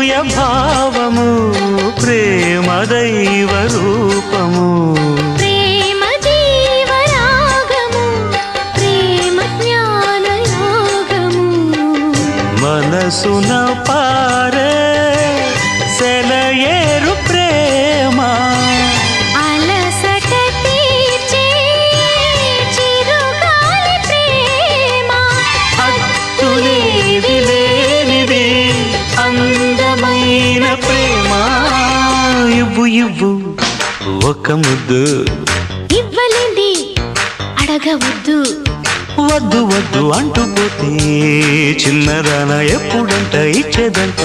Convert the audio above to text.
అనసూయ భావము ప్రేమ దైవ రూపము ప్రేమ జీవరాగము ప్రేమ జ్ఞాన యోగము మనసున పారే సెలయేరు ప్రేమ అలసట తీర్చే చిరుగాలి ప్రేమ హద్దులేది లేనిది అందమైన ప్రేమ ఇవ్వు ఇవ్వు ఒక ముద్దు ఇవ్వలేంది అడగవద్దు వద్దు వద్దు అంటూ పోతే చిన్నదాన ఎప్పుడంట ఇచ్చేదంట